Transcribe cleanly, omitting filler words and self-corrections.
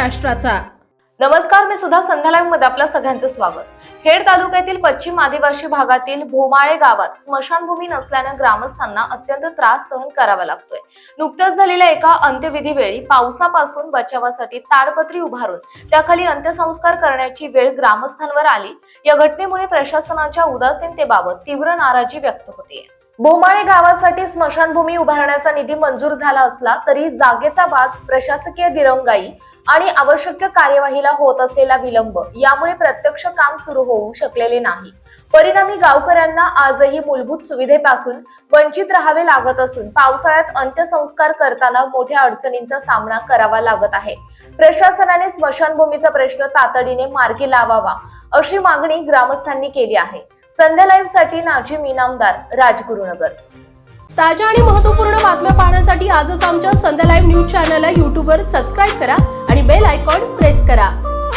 महाराष्ट्राचा। नमस्कार, मी सुद्धा संध्या लाईव्ह मध्ये आपल्या सगळ्यांचं स्वागत। खेड तालुक्यातील पश्चिम आदिवासी भागातील भोमाळे गावात स्मशानभूमी नसल्याने ग्रामस्थांना अत्यंत त्रास सहन करावा लागतोय। नुकत्याच झालेल्या एका अंत्यविधी वेळी पावसापासून बचावासाठी ताडपत्री उभारून त्याखाली अंत्यसंस्कार करण्याची वेळ ग्रामस्थांवर आली। या घटनेमुळे प्रशासनाच्या उदासीनतेबाबत तीव्र नाराजी व्यक्त होते। भोमाळे गावासाठी स्मशानभूमी उभारण्याचा निधी मंजूर झाला असला तरी जागेचा वाद, प्रशासकीय दिरंगाई आणि आवश्यक कार्यवाहीला होत असलेला विलंब यामुळे प्रत्यक्ष काम सुरू होऊ शकलेले नाही। परिणामी गावकऱ्यांना आजही मूलभूत सुविधेपासून वंचित राहावे लागत असून पावसाळ्यात अंत्यसंस्कार करताना मोठ्या अडचणींचा सामना करावा लागत आहे। प्रशासनाने स्मशानभूमीचा प्रश्न तातडीने मार्गी लावावा अशी मागणी ग्रामस्थांनी केली आहे। संध्या लाईव्ह साठी नाजिम इनामदार, राजगुरुनगर। ताज्या आणि महत्त्वपूर्ण बातम्या पाहण्यासाठी आजच आमच्या संध्या लाईव्ह न्यूज चॅनलला YouTube वर सबस्क्राईब करा आणि बेल आयकॉन प्रेस करा।